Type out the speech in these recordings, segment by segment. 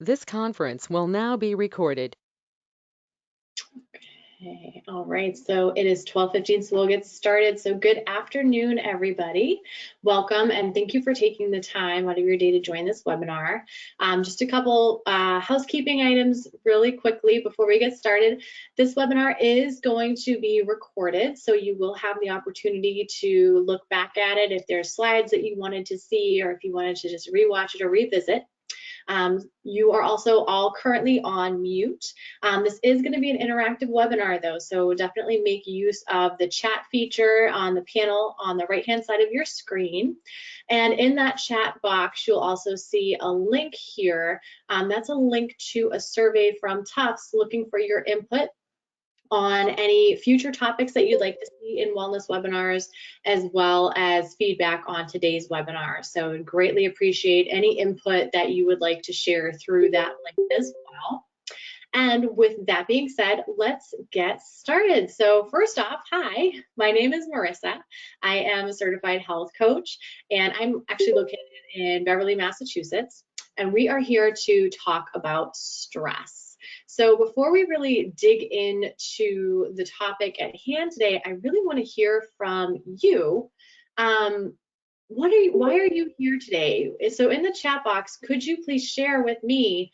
This conference will now be recorded. Okay, all right, so it is 12:15, so we'll get started. So good afternoon, everybody. Welcome, and thank you for taking the time out of your day to join this webinar. Just a couple housekeeping items really quickly before we get started. This webinar is going to be recorded, so you will have the opportunity to look back at it if there's slides that you wanted to see, or if you wanted to just rewatch it or revisit. You are also all currently on mute. This is going to be an interactive webinar though, so definitely make use of the chat feature on the panel on the right-hand side of your screen. And in that chat box, you'll also see a link here. That's a link to a survey from Tufts looking for your input on any future topics that you'd like to see in wellness webinars, as well as feedback on today's webinar. So greatly appreciate any input that you would like to share through that link as well. And with that being said, let's get started. So first off, hi, my name is Marissa. I am a certified health coach, and I'm actually located in Beverly, Massachusetts. And we are here to talk about stress. So before we really dig into the topic at hand today, I really want to hear from you. Why are you here today? So in the chat box, could you please share with me,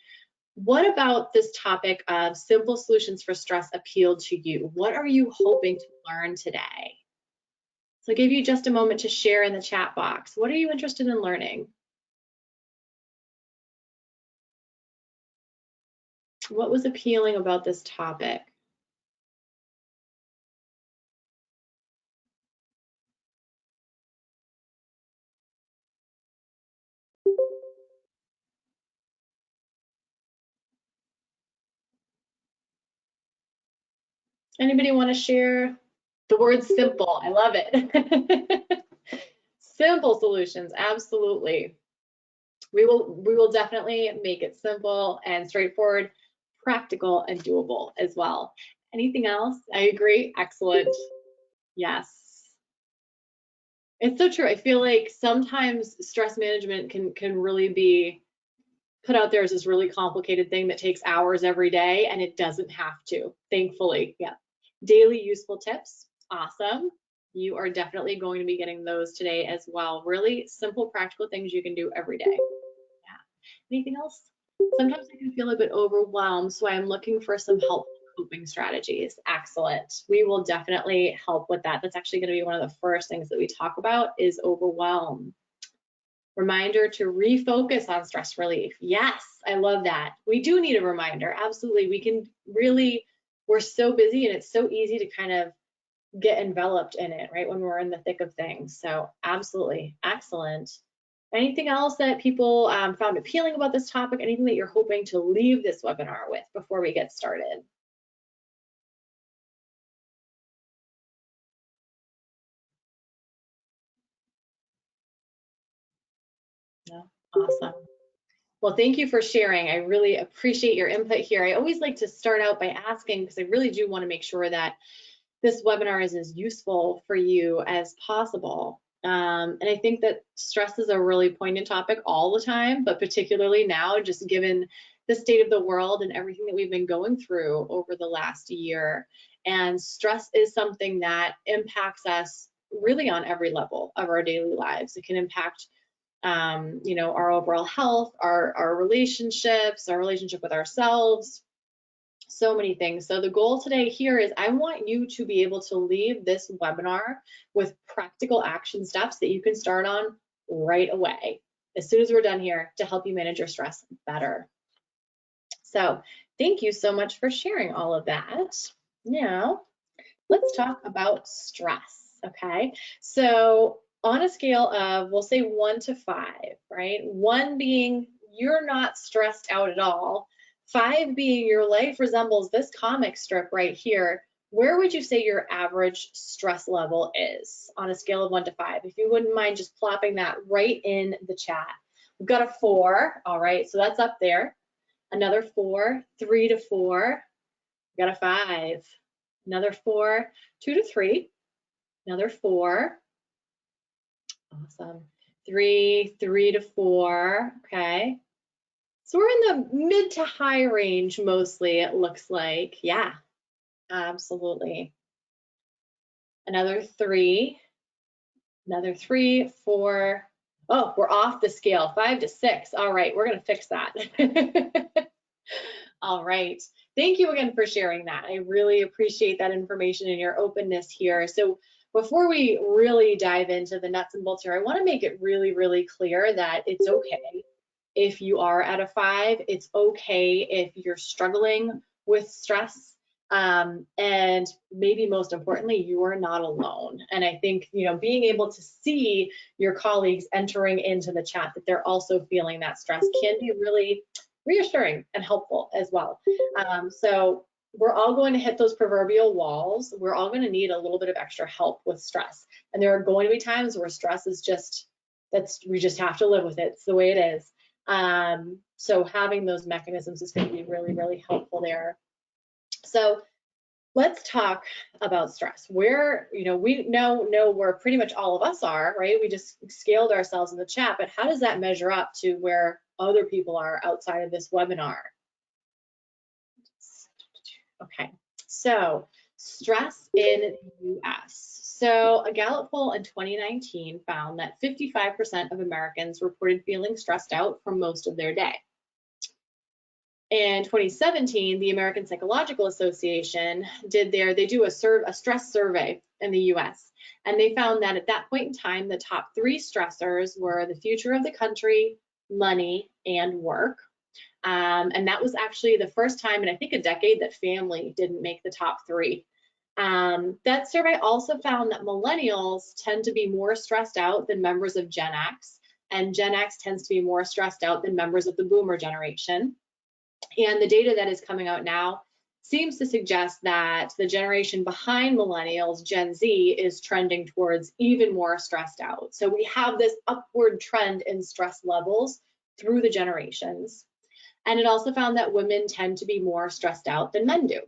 what about this topic of simple solutions for stress appealed to you? What are you hoping to learn today? So I'll give you just a moment to share in the chat box. What are you interested in learning? What was appealing about this topic? Anybody want to share? The word simple, I love it. Simple solutions, absolutely. We will definitely make it simple and straightforward, practical and doable as well. Anything else? I agree. Excellent. Yes. It's so true. I feel like sometimes stress management can really be put out there as this really complicated thing that takes hours every day, and it doesn't have to, thankfully. Yeah. Daily useful tips. Awesome. You are definitely going to be getting those today as well. Really simple, practical things you can do every day. Yeah. Anything else? Sometimes I can feel a bit overwhelmed, so I'm looking for some helpful coping strategies. Excellent. We will definitely help with that. That's actually going to be one of the first things that we talk about is overwhelm. Reminder to refocus on stress relief. Yes, I love that. We do need a reminder. Absolutely. We can really, we're so busy and it's so easy to kind of get enveloped in it, right, when we're in the thick of things. So absolutely. Excellent. Anything else that people found appealing about this topic? Anything that you're hoping to leave this webinar with before we get started? No? Awesome. Well, thank you for sharing. I really appreciate your input here. I always like to start out by asking, because I really do want to make sure that this webinar is as useful for you as possible. And I think that stress is a really poignant topic all the time, but particularly now, just given the state of the world and everything that we've been going through over the last year. And stress is something that impacts us really on every level of our daily lives. It can impact you know, our overall health, our relationships, our relationship with ourselves, so many things. So the goal today here is I want you to be able to leave this webinar with practical action steps that you can start on right away, as soon as we're done here, to help you manage your stress better. So thank you so much for sharing all of that. Now, let's talk about stress, okay? So on a scale of, we'll say 1 to 5, right? 1 being you're not stressed out at all, 5 being your life resembles this comic strip right here. Where would you say your average stress level is on a scale of 1 to 5? If you wouldn't mind just plopping that right in the chat. We've got a 4, all right, so that's up there. Another 4, 3 to 4. We got a 5. Another 4, 2 to 3, another 4, awesome, 3, 3 to 4, okay, So we're in the mid to high range mostly, it looks like. Yeah, absolutely. Another 3, another 3, 4. Oh, we're off the scale, 5 to 6. All right, we're gonna fix that. All right. Thank you again for sharing that. I really appreciate that information and your openness here. So before we really dive into the nuts and bolts here, I want to make it really, really clear that it's okay if you are at a 5. It's okay if you're struggling with stress. And maybe most importantly, you are not alone. And I think, being able to see your colleagues entering into the chat that they're also feeling that stress can be really reassuring and helpful as well. So we're all going to hit those proverbial walls. We're all going to need a little bit of extra help with stress. And there are going to be times where stress is we just have to live with it. It's the way it is. So having those mechanisms is going to be really, really helpful there. So let's talk about stress. Where, we know where pretty much all of us are, right? We just scaled ourselves in the chat, but how does that measure up to where other people are outside of this webinar? Okay, so stress in the US. So a Gallup poll in 2019 found that 55% of Americans reported feeling stressed out for most of their day. In 2017, the American Psychological Association they do a stress survey in the US, and they found that at that point in time, the top 3 stressors were the future of the country, money, and work. And that was actually the first time in I think a decade that family didn't make the top 3. That survey also found that millennials tend to be more stressed out than members of Gen X, and Gen X tends to be more stressed out than members of the boomer generation. And the data that is coming out now seems to suggest that the generation behind millennials, Gen Z, is trending towards even more stressed out. So we have this upward trend in stress levels through the generations. And it also found that women tend to be more stressed out than men do.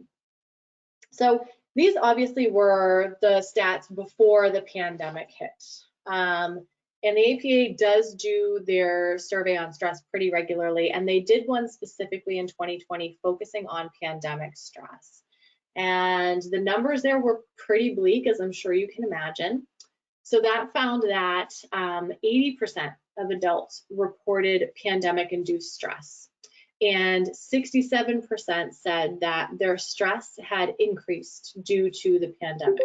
So these obviously were the stats before the pandemic hit. And the APA does do their survey on stress pretty regularly, and they did one specifically in 2020 focusing on pandemic stress. And the numbers there were pretty bleak, as I'm sure you can imagine. So that found that 80% of adults reported pandemic-induced stress, and 67% said that their stress had increased due to the pandemic.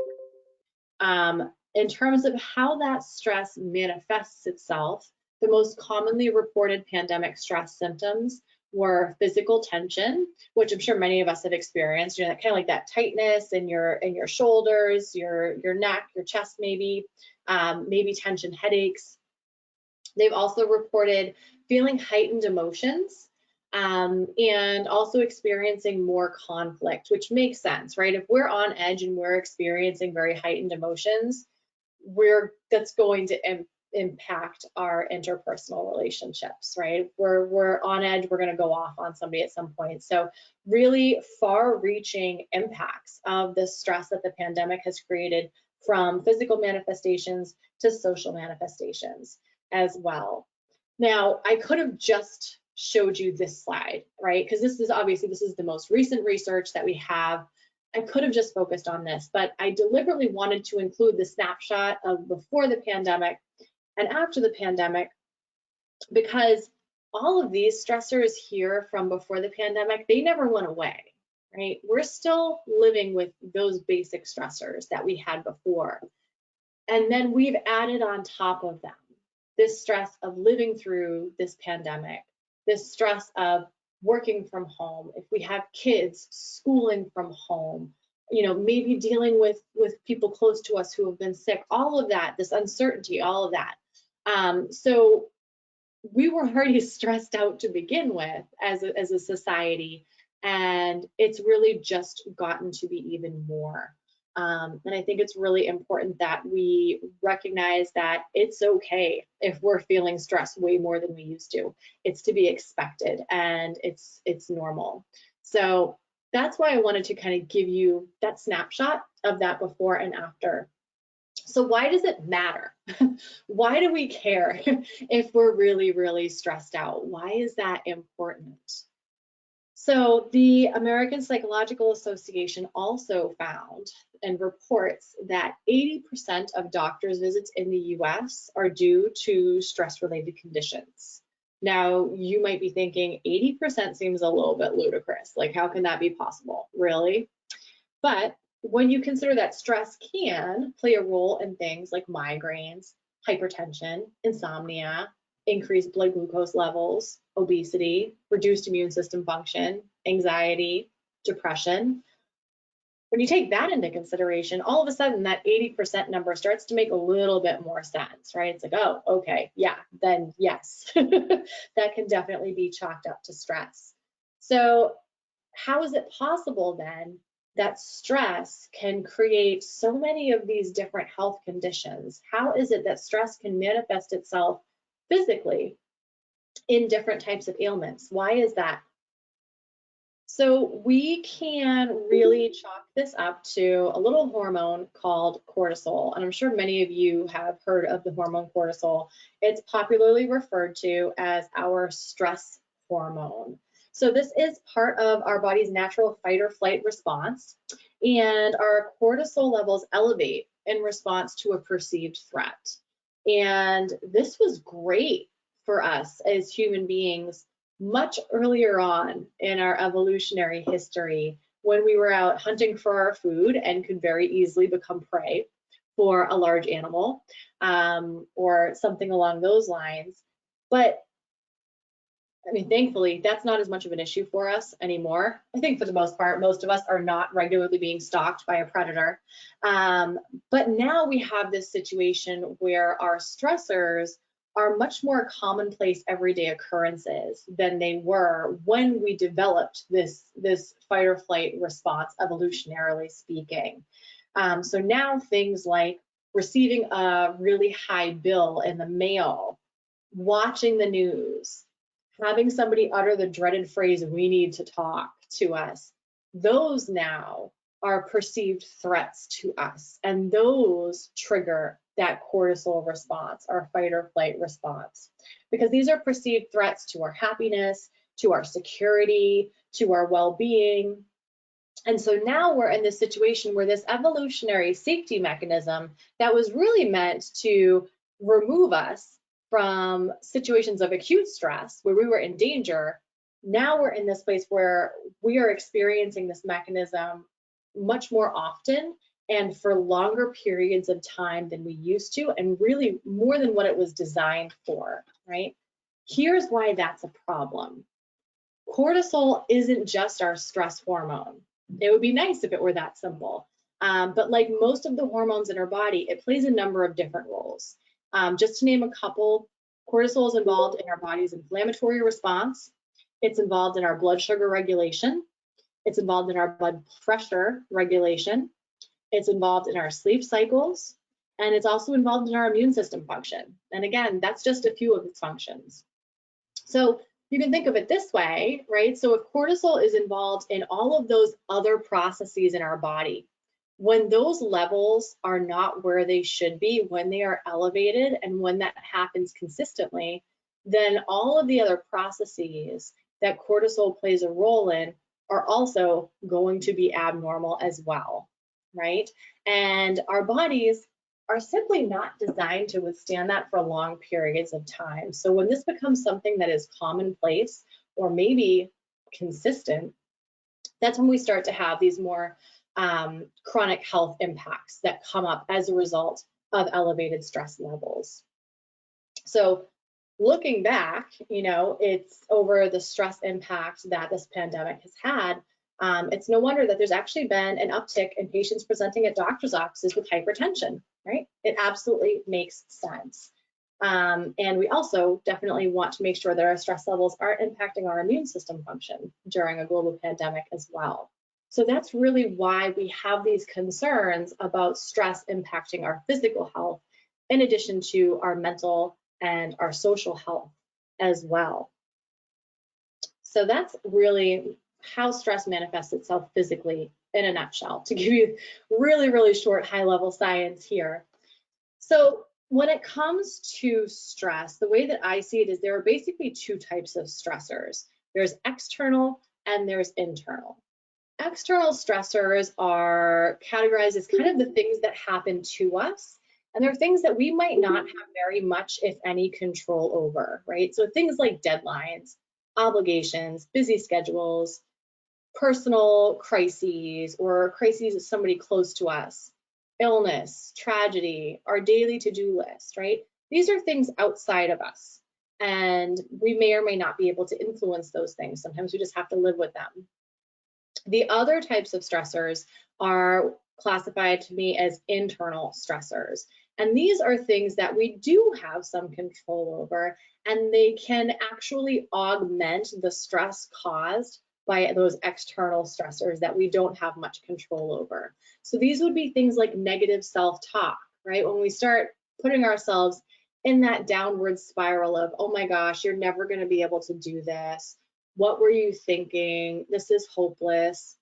In terms of how that stress manifests itself, the most commonly reported pandemic stress symptoms were physical tension, which I'm sure many of us have experienced, kind of like that tightness in your shoulders, your neck, your chest maybe tension headaches. They've also reported feeling heightened emotions, and also experiencing more conflict, which makes sense, right? If we're on edge and we're experiencing very heightened emotions, that's going to impact our interpersonal relationships, right? We're on edge, we're going to go off on somebody at some point. So really far-reaching impacts of the stress that the pandemic has created, from physical manifestations to social manifestations as well. Now, I could have just showed you this slide, right? Because this is the most recent research that we have. I could have just focused on this, but I deliberately wanted to include the snapshot of before the pandemic and after the pandemic, because all of these stressors here from before the pandemic, they never went away, right? We're still living with those basic stressors that we had before. And then we've added on top of them this stress of living through this pandemic, this stress of working from home, if we have kids schooling from home, maybe dealing with people close to us who have been sick, all of that, this uncertainty, all of that. So we were already stressed out to begin with as a society, and it's really just gotten to be even more. And I think it's really important that we recognize that it's okay if we're feeling stress way more than we used to. It's to be expected, and it's normal. So that's why I wanted to kind of give you that snapshot of that before and after. So why does it matter? Why do we care if we're really, really stressed out? Why is that important? So the American Psychological Association also found and reports that 80% of doctors' visits in the US are due to stress-related conditions. Now, you might be thinking 80% seems a little bit ludicrous. Like, how can that be possible? Really? But when you consider that stress can play a role in things like migraines, hypertension, insomnia, increased blood glucose levels, obesity, reduced immune system function, anxiety, depression, when you take that into consideration, all of a sudden that 80% number starts to make a little bit more sense, right? It's like, oh, okay, yeah, then yes, that can definitely be chalked up to stress. So how is it possible then that stress can create so many of these different health conditions? How is it that stress can manifest itself physically in different types of ailments? Why is that? So we can really chalk this up to a little hormone called cortisol. And I'm sure many of you have heard of the hormone cortisol. It's popularly referred to as our stress hormone. So this is part of our body's natural fight or flight response. And our cortisol levels elevate in response to a perceived threat. And this was great for us as human beings much earlier on in our evolutionary history, when we were out hunting for our food and could very easily become prey for a large animal or something along those lines. But I mean, thankfully, that's not as much of an issue for us anymore. I think for the most part, most of us are not regularly being stalked by a predator. But now we have this situation where our stressors are much more commonplace everyday occurrences than they were when we developed this fight or flight response, evolutionarily speaking. So now things like receiving a really high bill in the mail, watching the news, having somebody utter the dreaded phrase, "we need to talk" to us, those now are perceived threats to us. And those trigger that cortisol response, our fight or flight response, because these are perceived threats to our happiness, to our security, to our well-being. And so now we're in this situation where this evolutionary safety mechanism that was really meant to remove us from situations of acute stress where we were in danger, now we're in this place where we are experiencing this mechanism much more often and for longer periods of time than we used to, and really more than what it was designed for, right? Here's why that's a problem. Cortisol isn't just our stress hormone. It would be nice if it were that simple. But like most of the hormones in our body, it plays a number of different roles. Just to name a couple, cortisol is involved in our body's inflammatory response. It's involved in our blood sugar regulation. It's involved in our blood pressure regulation. It's involved in our sleep cycles. And it's also involved in our immune system function. And again, that's just a few of its functions. So you can think of it this way, right? So if cortisol is involved in all of those other processes in our body, when those levels are not where they should be, when they are elevated, and when that happens consistently, then all of the other processes that cortisol plays a role in are also going to be abnormal as well, right? And our bodies are simply not designed to withstand that for long periods of time. So when this becomes something that is commonplace or maybe consistent, that's when we start to have these more chronic health impacts that come up as a result of elevated stress levels. So looking back, you know, it's over the stress impact that this pandemic has had. It's no wonder that there's actually been an uptick in patients presenting at doctor's offices with hypertension, right? It absolutely makes sense. And we also definitely want to make sure that our stress levels aren't impacting our immune system function during a global pandemic as well. So that's really why we have these concerns about stress impacting our physical health, in addition to our mental and our social health as well. So that's really how stress manifests itself physically in a nutshell, to give you really, really short high-level science here. So when it comes to stress, the way that I see it is there are basically two types of stressors. There's external and there's internal. External stressors are categorized as kind of the things that happen to us, and they're things that we might not have very much, if any, control over, right? So things like deadlines, obligations, busy schedules, personal crises or crises of somebody close to us, illness, tragedy, our daily to-do list, right? These are things outside of us, and we may or may not be able to influence those things. Sometimes we just have to live with them. The other types of stressors are classified to me as internal stressors. And these are things that we do have some control over, and they can actually augment the stress caused by those external stressors that we don't have much control over. So these would be things like negative self-talk, right? When we start putting ourselves in that downward spiral of, oh my gosh, you're never going to be able to do this. What were you thinking? This is hopeless.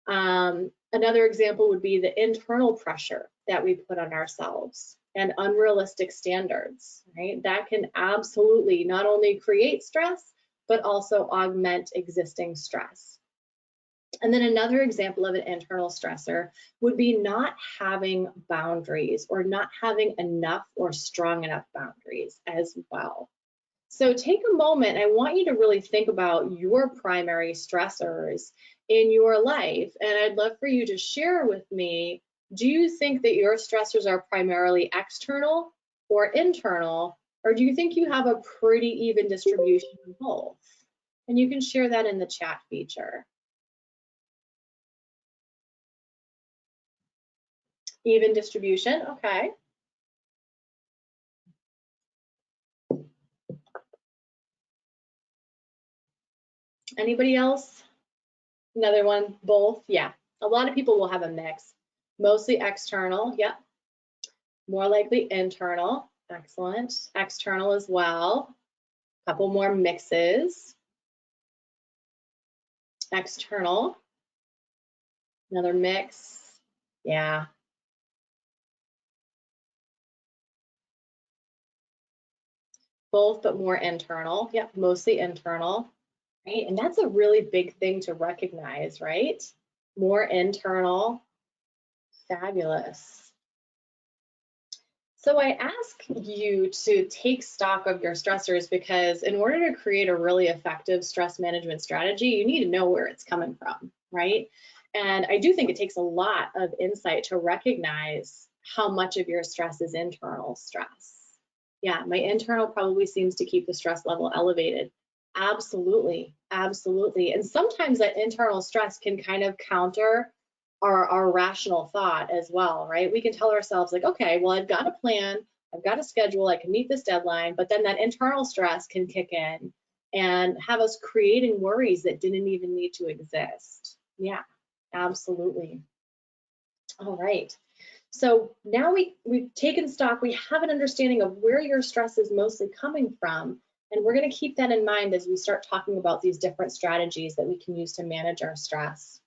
Another example would be the internal pressure that we put on ourselves and unrealistic standards, right? That can absolutely not only create stress, but also augment existing stress. And then another example of an internal stressor would be not having boundaries or not having enough or strong enough boundaries as well. So take a moment. I want you to really think about your primary stressors in your life. And I'd love for you to share with me, do you think that your stressors are primarily external or internal? Or do you think you have a pretty even distribution of both? And you can share that in the chat feature. Even distribution, okay. Anybody else? Another one, both, yeah. A lot of people will have a mix. Mostly external, yep. More likely internal, excellent. External as well. Couple more mixes. External, another mix, yeah. Both, but more internal, yep, mostly internal, right? And that's a really big thing to recognize, right? More internal, fabulous. So I ask you to take stock of your stressors because in order to create a really effective stress management strategy, you need to know where it's coming from, right? And I do think it takes a lot of insight to recognize how much of your stress is internal stress. Yeah, my internal probably seems to keep the stress level elevated. Absolutely, absolutely. And sometimes that internal stress can kind of counter our rational thought as well, right? We can tell ourselves like, okay, well, I've got a plan, I've got a schedule, I can meet this deadline, but then that internal stress can kick in and have us creating worries that didn't even need to exist. Yeah, absolutely. All right. So now we've taken stock, we have an understanding of where your stress is mostly coming from, and we're going to keep that in mind as we start talking about these different strategies that we can use to manage our stress.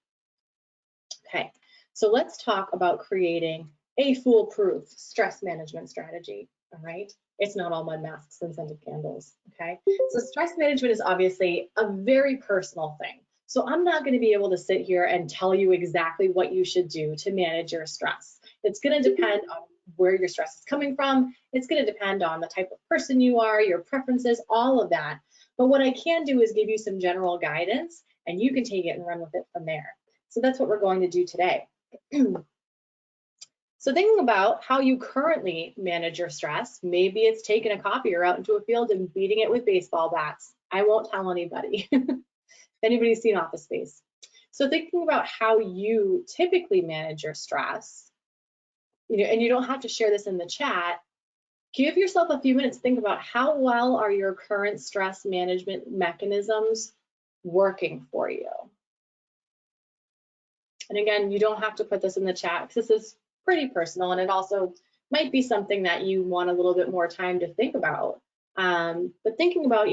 Okay, so let's talk about creating a foolproof stress management strategy, all right? It's not all mud masks and scented candles, okay? So stress management is obviously a very personal thing. So I'm not gonna be able to sit here and tell you exactly what you should do to manage your stress. It's gonna depend on where your stress is coming from. It's gonna depend on the type of person you are, your preferences, all of that. But what I can do is give you some general guidance and you can take it and run with it from there. So that's what we're going to do today. So thinking about how you currently manage your stress, maybe it's taking a copier out into a field and beating it with baseball bats. I won't tell anybody. If anybody's seen Office Space. So thinking about how you typically manage your stress, and you don't have to share this in the chat, give yourself a few minutes to think about how well are your current stress management mechanisms working for you. And again, you don't have to put this in the chat because this is pretty personal, and it also might be something that you want a little bit more time to think about. But thinking about,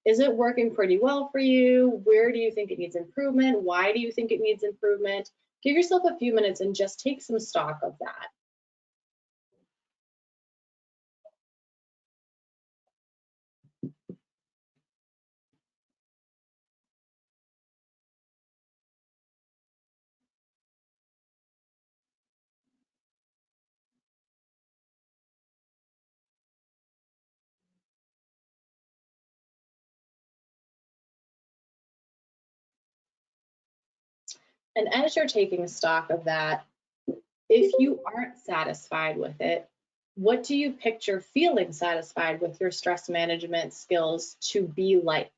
is it working pretty well for you? Where do you think it needs improvement? Why do you think it needs improvement? Give yourself a few minutes and just take some stock of that. And as you're taking stock of that, if you aren't satisfied with it, what do you picture feeling satisfied with your stress management skills to be like?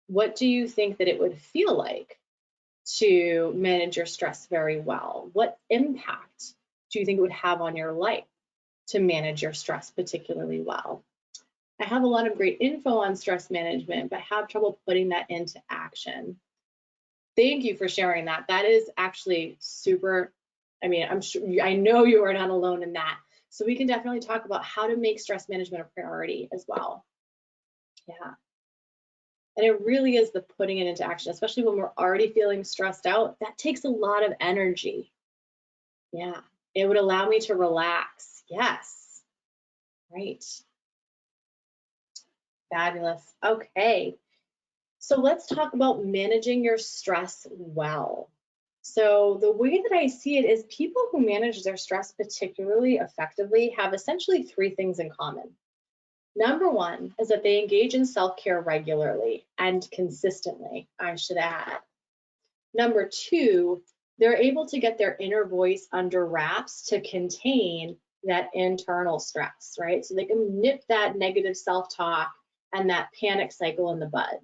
What do you think that it would feel like to manage your stress very well? What impact do you think it would have on your life to manage your stress particularly well? I have a lot of great info on stress management, but have trouble putting that into action. Thank you for sharing that. That is actually super. I mean, I'm sure, I know you are not alone in that. So we can definitely talk about how to make stress management a priority as well. Yeah. And it really is the putting it into action, especially when we're already feeling stressed out. That takes a lot of energy. Yeah. It would allow me to relax. Yes. Right. Fabulous. Okay. So let's talk about managing your stress well. So the way that I see it is people who manage their stress particularly effectively have essentially three things in common. Number one is that they engage in self-care regularly and consistently, I should add. Number two, they're able to get their inner voice under wraps to contain that internal stress, right? So they can nip that negative self-talk and that panic cycle in the bud.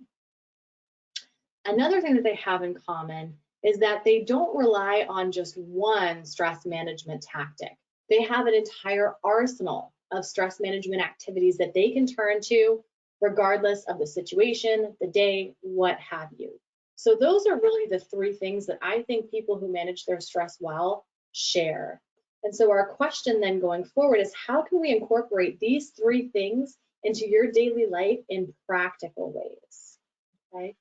Another thing that they have in common is that they don't rely on just one stress management tactic. They have an entire arsenal of stress management activities that they can turn to regardless of the situation, the day, what have you. So those are really the three things that I think people who manage their stress well share. And so our question then going forward is, how can we incorporate these three things into your daily life in practical ways? Okay.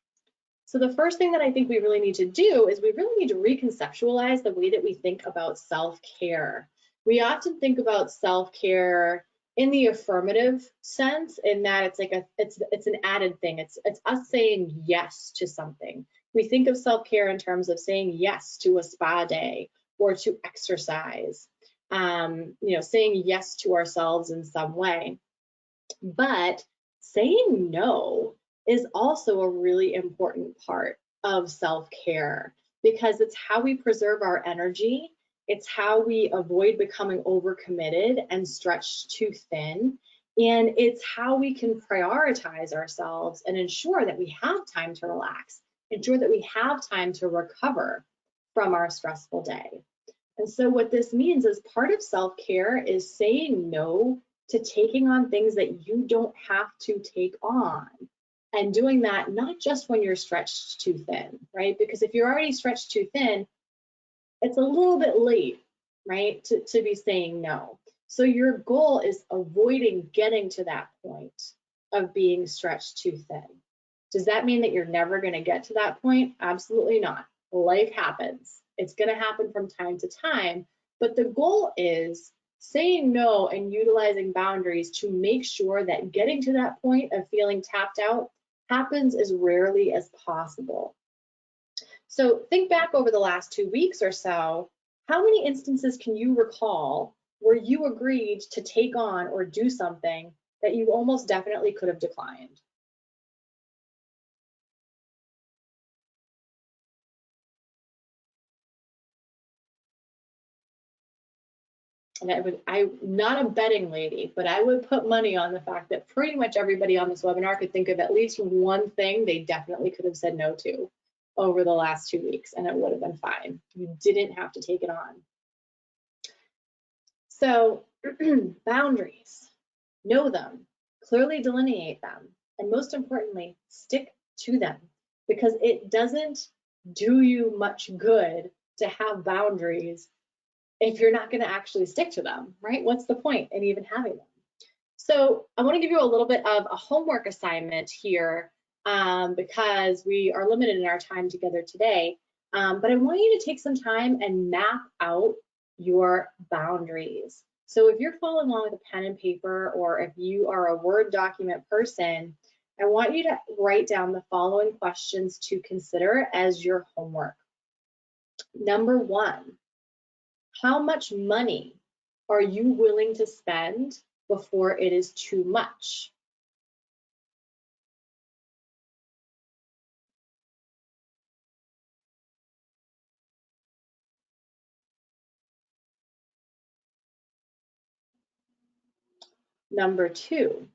So the first thing that I think we really need to do is we really need to reconceptualize the way that we think about self-care. We often think about self-care in the affirmative sense, in that it's like it's an added thing. It's us saying yes to something. We think of self-care in terms of saying yes to a spa day or to exercise. Saying yes to ourselves in some way. But saying no is also a really important part of self-care, because it's how we preserve our energy. It's how we avoid becoming overcommitted and stretched too thin. And it's how we can prioritize ourselves and ensure that we have time to relax, ensure that we have time to recover from our stressful day. And so what this means is part of self-care is saying no to taking on things that you don't have to take on. And doing that not just when you're stretched too thin, right? Because if you're already stretched too thin, it's a little bit late, right, to be saying no. So your goal is avoiding getting to that point of being stretched too thin. Does that mean that you're never going to get to that point? Absolutely not. Life happens. It's going to happen from time to time. But the goal is saying no and utilizing boundaries to make sure that getting to that point of feeling tapped out happens as rarely as possible. So think back over the last 2 weeks or so. How many instances can you recall where you agreed to take on or do something that you almost definitely could have declined? And I'm not a betting lady, but I would put money on the fact that pretty much everybody on this webinar could think of at least one thing they definitely could have said no to over the last 2 weeks, and it would have been fine. You didn't have to take it on. So boundaries, know them, clearly delineate them, and most importantly, stick to them, because it doesn't do you much good to have boundaries if you're not going to actually stick to them, right? What's the point in even having them? So I want to give you a little bit of a homework assignment here, because we are limited in our time together today. But I want you to take some time and map out your boundaries. So if you're following along with a pen and paper, or if you are a Word document person, I want you to write down the following questions to consider as your homework. Number one, how much money are you willing to spend before it is too much? Number 2,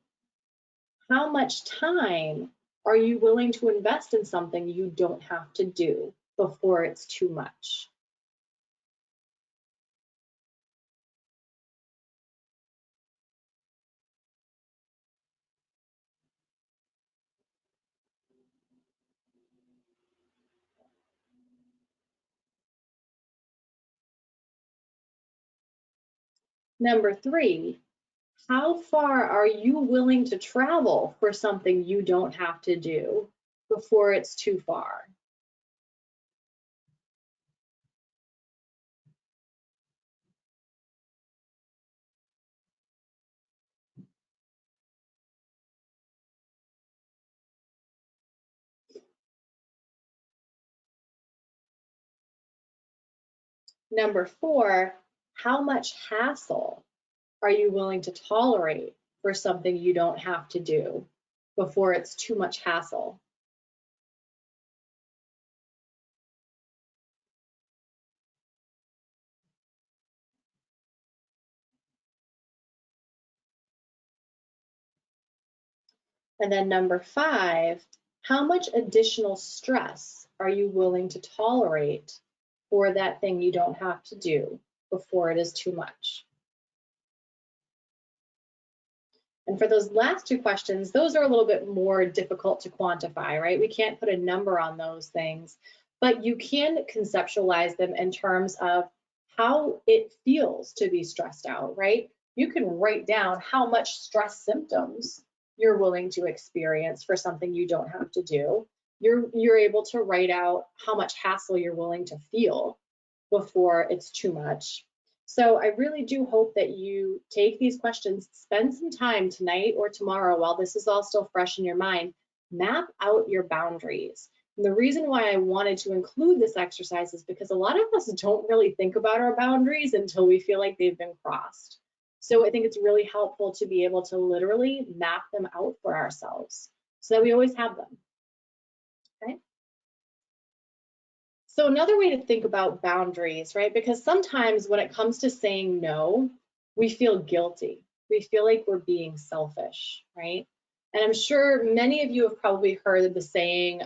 how much time are you willing to invest in something you don't have to do before it's too much? Number 3, how far are you willing to travel for something you don't have to do before it's too far? Number 4, how much hassle are you willing to tolerate for something you don't have to do before it's too much hassle? And then number 5, how much additional stress are you willing to tolerate for that thing you don't have to do before it is too much? And for those last 2 questions, those are a little bit more difficult to quantify, right? We can't put a number on those things, but you can conceptualize them in terms of how it feels to be stressed out, right? You can write down how much stress symptoms you're willing to experience for something you don't have to do. You're able to write out how much hassle you're willing to feel before it's too much. So I really do hope that you take these questions, spend some time tonight or tomorrow while this is all still fresh in your mind, map out your boundaries. And the reason why I wanted to include this exercise is because a lot of us don't really think about our boundaries until we feel like they've been crossed. So I think it's really helpful to be able to literally map them out for ourselves so that we always have them. Okay. So another way to think about boundaries, right? Because sometimes when it comes to saying no, we feel guilty. We feel like we're being selfish, right? And I'm sure many of you have probably heard the saying,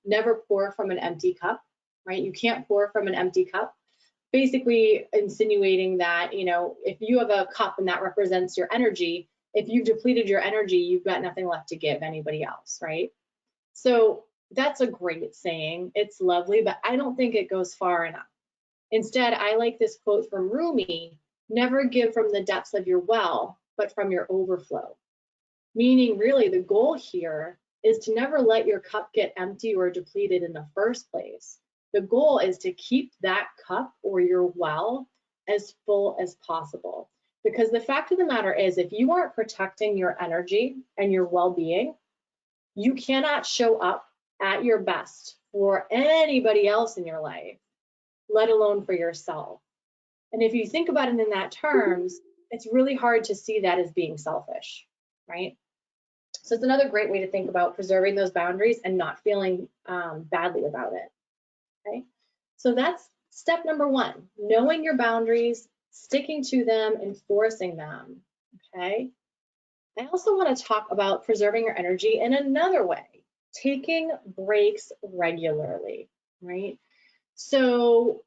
never pour from an empty cup, right? You can't pour from an empty cup. Basically insinuating that, you know, if you have a cup and that represents your energy, if you've depleted your energy, you've got nothing left to give anybody else, right? So that's a great saying. It's lovely, but I don't think it goes far enough. Instead, I like this quote from Rumi, never give from the depths of your well, but from your overflow. Meaning really the goal here is to never let your cup get empty or depleted in the first place. The goal is to keep that cup or your well as full as possible. Because the fact of the matter is, if you aren't protecting your energy and your well-being, you cannot show up at your best for anybody else in your life, let alone for yourself. And if you think about it in that terms, it's really hard to see that as being selfish, right? So it's another great way to think about preserving those boundaries and not feeling badly about it, okay? So that's step number 1, knowing your boundaries, sticking to them, enforcing them, okay? I also want to talk about preserving your energy in another way, taking breaks regularly, right? So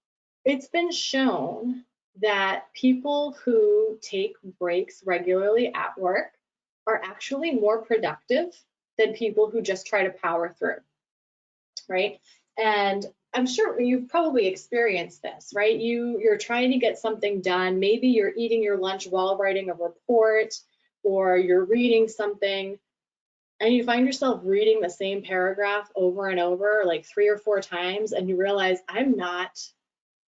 it's been shown that people who take breaks regularly at work are actually more productive than people who just try to power through, right? And I'm sure you've probably experienced this, right? You're trying to get something done. Maybe you're eating your lunch while writing a report, or you're reading something, and you find yourself reading the same paragraph over and over, like 3 or 4 times, and you realize, I'm not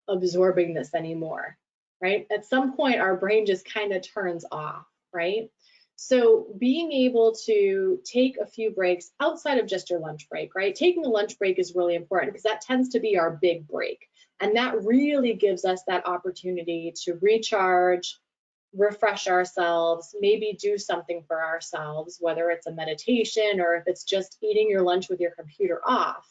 absorbing this anymore, right? At some point, our brain just kind of turns off, right? So being able to take a few breaks outside of just your lunch break, right? Taking a lunch break is really important because that tends to be our big break. And that really gives us that opportunity to recharge, refresh ourselves, maybe do something for ourselves, whether it's a meditation or if it's just eating your lunch with your computer off.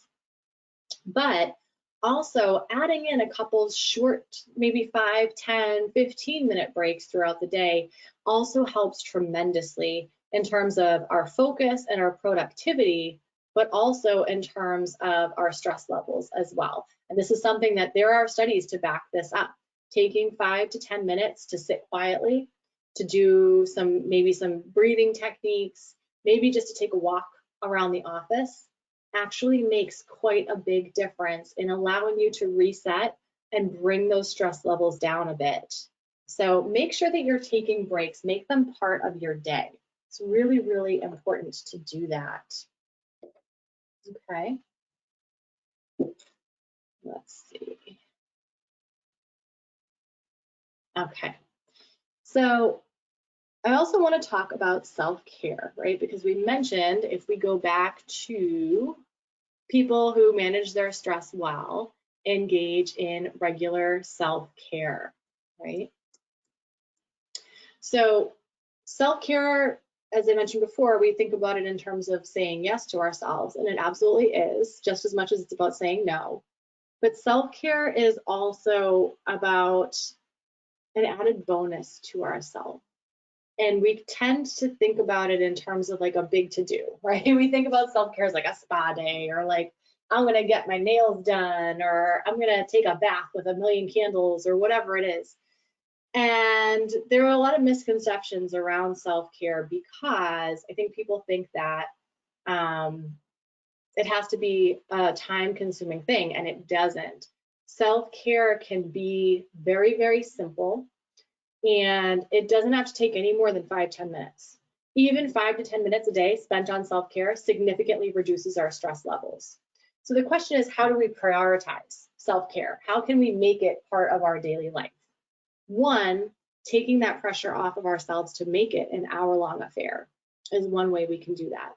But Also, adding in a couple short, maybe 5, 10, 15-minute breaks throughout the day also helps tremendously in terms of our focus and our productivity, but also in terms of our stress levels as well. And this is something that there are studies to back this up. Taking 5 to 10 minutes to sit quietly, to do maybe some breathing techniques, maybe just to take a walk around the office, actually makes quite a big difference in allowing you to reset and bring those stress levels down a bit. So make sure that you're taking breaks, make them part of your day. It's really, really important to do that. Okay. Let's see. Okay. So I also want to talk about self-care, right? Because we mentioned if we go back to people who manage their stress well, engage in regular self-care, right? So self-care, as I mentioned before, we think about it in terms of saying yes to ourselves, and it absolutely is, just as much as it's about saying no. But self-care is also about an added bonus to ourselves. And we tend to think about it in terms of like a big to-do, right? We think about self-care as like a spa day, or like I'm gonna get my nails done, or I'm gonna take a bath with a million candles, or whatever it is. And there are a lot of misconceptions around self-care because I think people think that it has to be a time-consuming thing, and it doesn't. Self-care can be very, very simple, and it doesn't have to take any more than 5-10 minutes. Even 5 to 10 minutes a day spent on self-care significantly reduces our stress levels. So the question is, how do we prioritize self-care? How can we make it part of our daily life? One, taking that pressure off of ourselves to make it an hour-long affair is one way we can do that.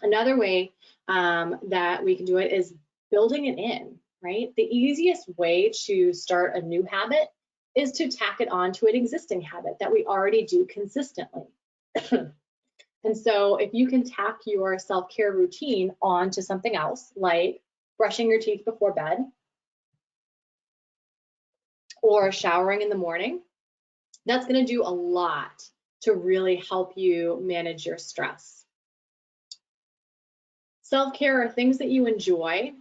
Another way that we can do it is building it in, right? The easiest way to start a new habit is to tack it on to an existing habit that we already do consistently. And so if you can tack your self-care routine onto something else, like brushing your teeth before bed or showering in the morning, that's going to do a lot to really help you manage your stress. Self-care are things that you enjoy,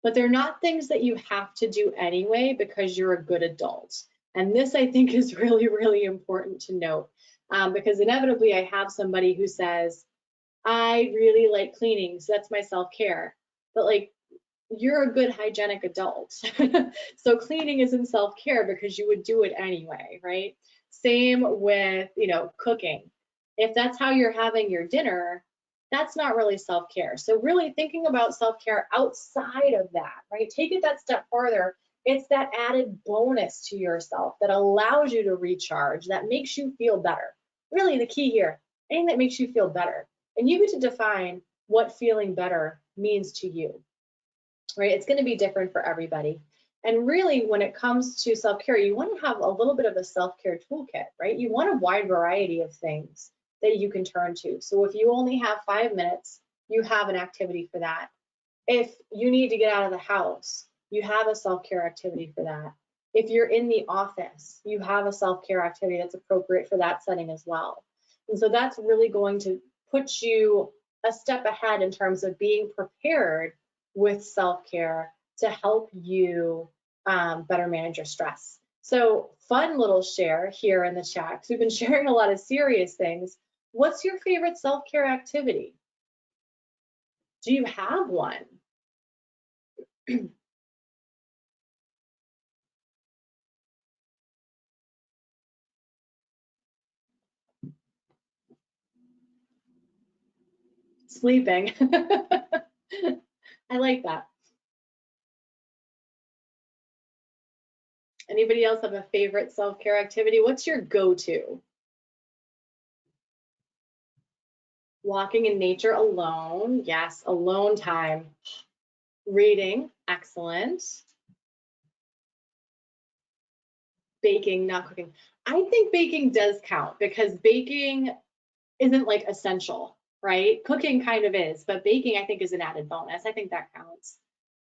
but they're not things that you have to do anyway because you're a good adult. And this, I think, is really, really important to note, because inevitably I have somebody who says, I really like cleaning, so that's my self-care. But like, you're a good hygienic adult. So cleaning isn't self-care because you would do it anyway, right? Same with, cooking. If that's how you're having your dinner, that's not really self-care. So really thinking about self-care outside of that, right? Take it that step further. It's that added bonus to yourself that allows you to recharge, that makes you feel better. Really the key here, anything that makes you feel better. And you get to define what feeling better means to you, right? It's going to be different for everybody. And really, when it comes to self-care, you want to have a little bit of a self-care toolkit, right? You want a wide variety of things that you can turn to. So if you only have 5 minutes, you have an activity for that. If you need to get out of the house, you have a self-care activity for that. If you're in the office, you have a self-care activity that's appropriate for that setting as well. And so that's really going to put you a step ahead in terms of being prepared with self-care to help you better manage your stress. So fun little share here in the chat, because we've been sharing a lot of serious things. What's your favorite self-care activity? Do you have one? Sleeping. I like that. Anybody else have a favorite self-care activity? What's your go-to? Walking in nature alone. Yes, alone time. Reading. Excellent. Baking, not cooking. I think baking does count because baking isn't like essential, right? Cooking kind of is, but baking I think is an added bonus. I think that counts.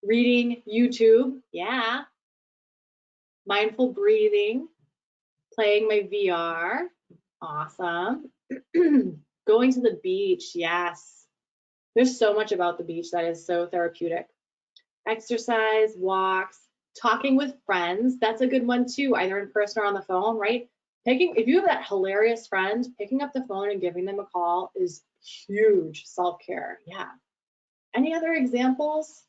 Reading YouTube, yeah. Mindful breathing, playing my VR, awesome. Going to the beach, yes. There's so much about the beach that is so therapeutic. Exercise, walks, talking with friends, that's a good one too, either in person or on the phone, right? If you have that hilarious friend, picking up the phone and giving them a call is huge self-care, yeah. Any other examples?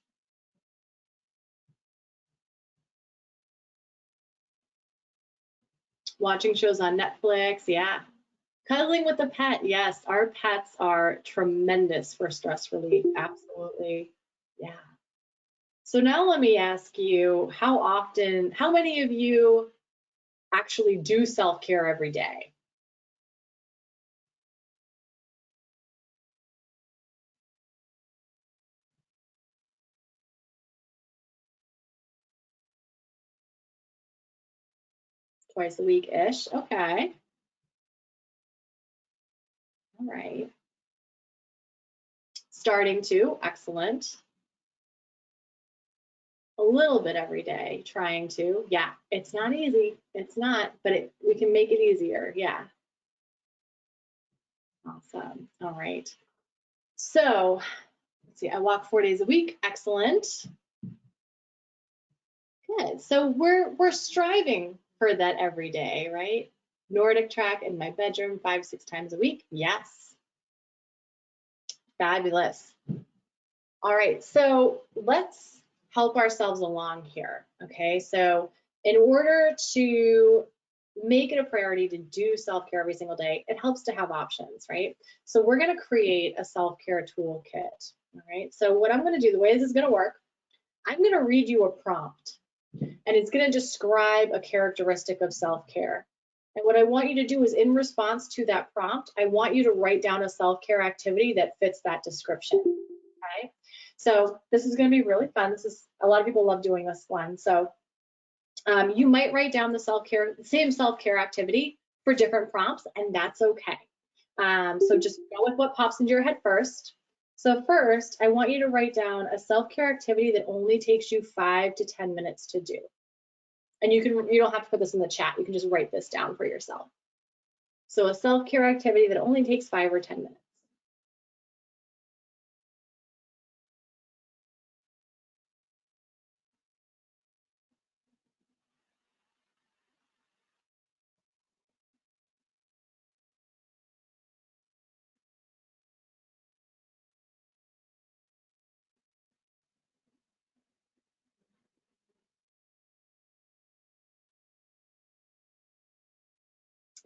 Watching shows on Netflix, yeah. Cuddling with a pet, yes, our pets are tremendous for stress relief, absolutely, yeah. So now let me ask you, how many of you actually do self-care every day? Twice a week-ish, okay, all right. Starting to, excellent. A little bit every day, trying to, yeah, it's not easy, it's not, but we can make it easier, yeah. Awesome, all right. So, let's see, I walk 4 days a week, excellent. Good. So we're striving for that every day, right? Nordic track in my bedroom 5, 6 times a week. Yes. Fabulous. All right. So let's help ourselves along here. Okay. So in order to make it a priority to do self-care every single day, it helps to have options, right? So we're going to create a self-care tool kit. All right. So what I'm going to do, the way this is going to work, I'm going to read you a prompt. And it's going to describe a characteristic of self-care. And what I want you to do is, in response to that prompt, I want you to write down a self-care activity that fits that description. Okay. So this is going to be really fun. A lot of people love doing this one. So you might write down the same self-care activity for different prompts, and that's okay. So just go with what pops into your head first. So first, I want you to write down a self-care activity that only takes you 5 to 10 minutes to do. And you don't have to put this in the chat. You can just write this down for yourself. So a self-care activity that only takes 5 or 10 minutes.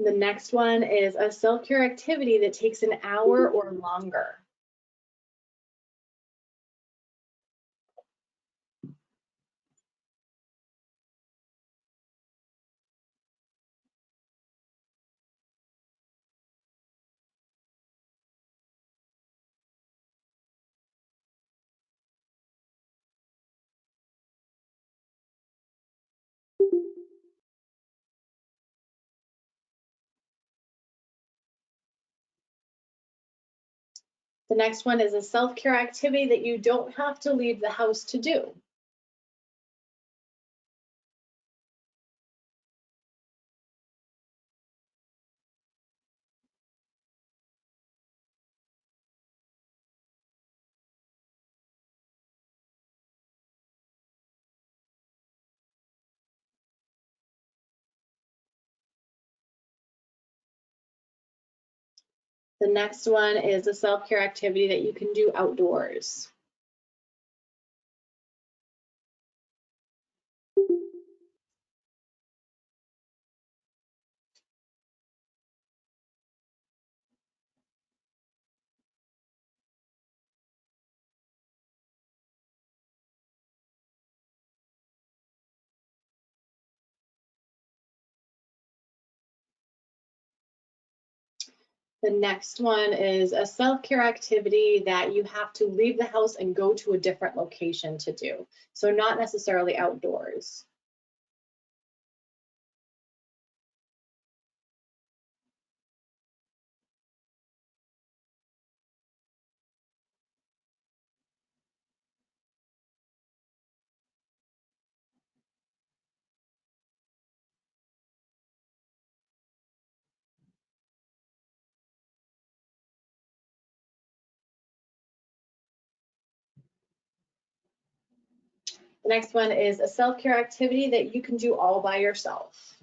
The next one is a self-care activity that takes an hour or longer. The next one is a self-care activity that you don't have to leave the house to do. The next one is a self-care activity that you can do outdoors. The next one is a self-care activity that you have to leave the house and go to a different location to do. So not necessarily outdoors. The next one is a self-care activity that you can do all by yourself.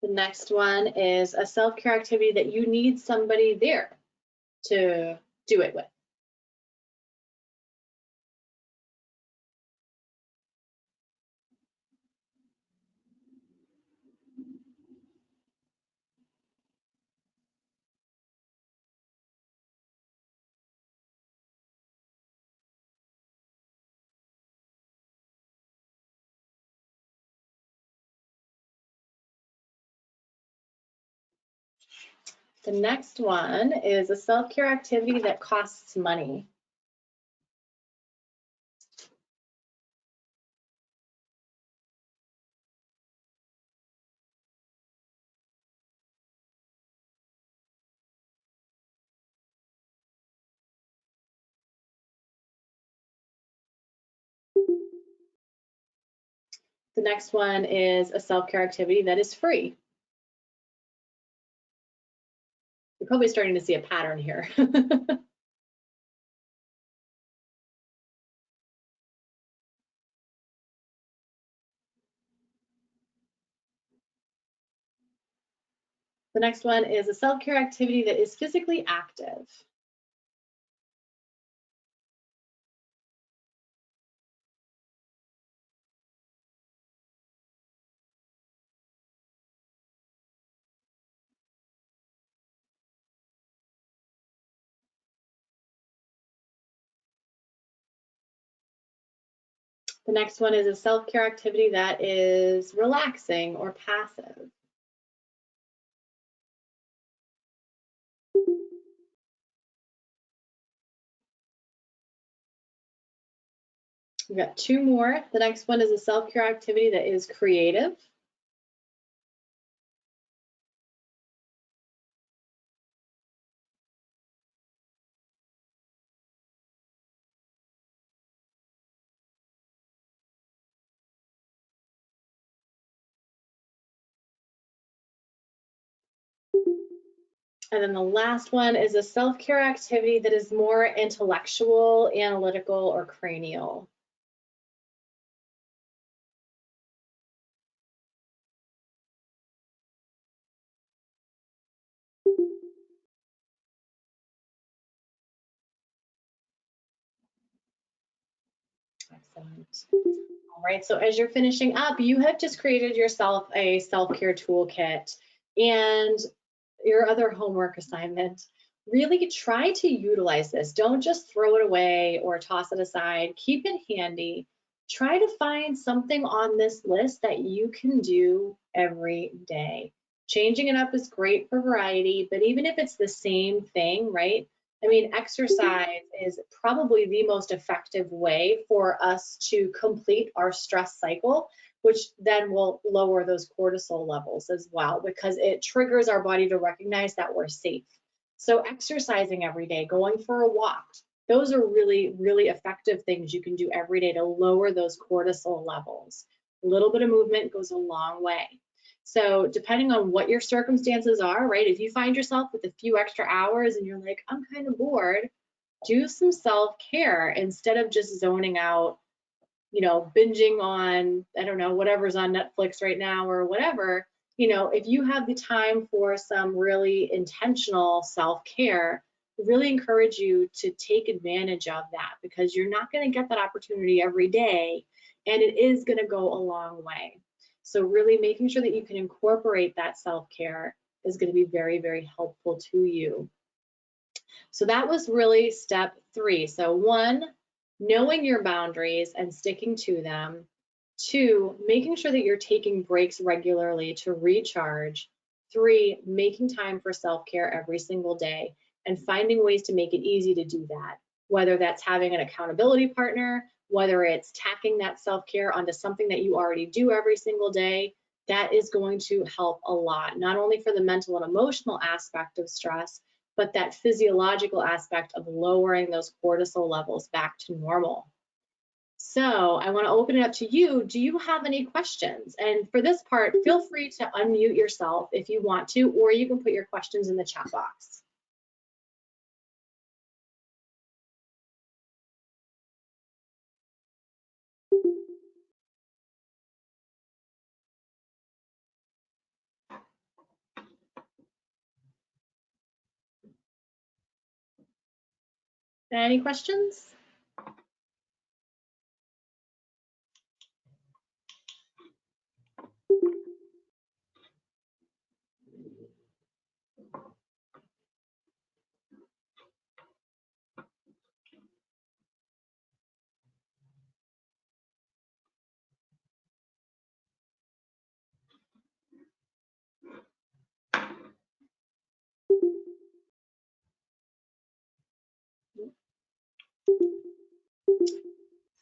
The next one is a self-care activity that you need somebody there to do it with. The next one is a self-care activity that costs money. The next one is a self-care activity that is free. You're probably starting to see a pattern here. The next one is a self-care activity that is physically active. The next one is a self-care activity that is relaxing or passive. We've got two more. The next one is a self-care activity that is creative. And then the last one is a self-care activity that is more intellectual, analytical, or cranial. Excellent. All right, so as you're finishing up, you have just created yourself a self-care toolkit, and your other homework assignment, really try to utilize this. Don't just throw it away or toss it aside. Keep it handy. Try to find something on this list that you can do every day. Changing it up is great for variety, but even if it's the same thing, right? I mean, exercise is probably the most effective way for us to complete our stress cycle, which then will lower those cortisol levels as well, because it triggers our body to recognize that we're safe. So exercising every day, going for a walk, those are really, really effective things you can do every day to lower those cortisol levels. A little bit of movement goes a long way. So depending on what your circumstances are, right? If you find yourself with a few extra hours and you're like, I'm kind of bored, do some self-care instead of just zoning out, binging on, I don't know, whatever's on Netflix right now or whatever. If you have the time for some really intentional self-care, I really encourage you to take advantage of that, because you're not going to get that opportunity every day, and it is going to go a long way. So really making sure that you can incorporate that self-care is going to be very, very helpful to you. So that was really step 3. So 1, knowing your boundaries and sticking to them. 2, making sure that you're taking breaks regularly to recharge. 3, making time for self-care every single day and finding ways to make it easy to do that, whether that's having an accountability partner, whether it's tacking that self-care onto something that you already do every single day. That is going to help a lot, not only for the mental and emotional aspect of stress, but that physiological aspect of lowering those cortisol levels back to normal. So I want to open it up to you. Do you have any questions? And for this part, feel free to unmute yourself if you want to, or you can put your questions in the chat box. Any questions?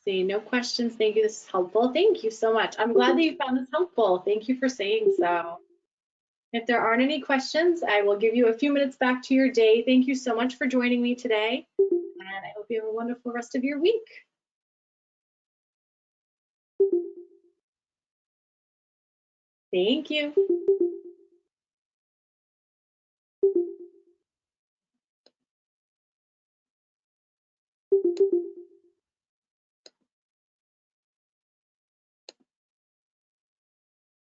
See, no questions. Thank you. This is helpful. Thank you so much. I'm glad that you found this helpful. Thank you for saying so. If there aren't any questions, I will give you a few minutes back to your day. Thank you so much for joining me today, and I hope you have a wonderful rest of your week. Thank you.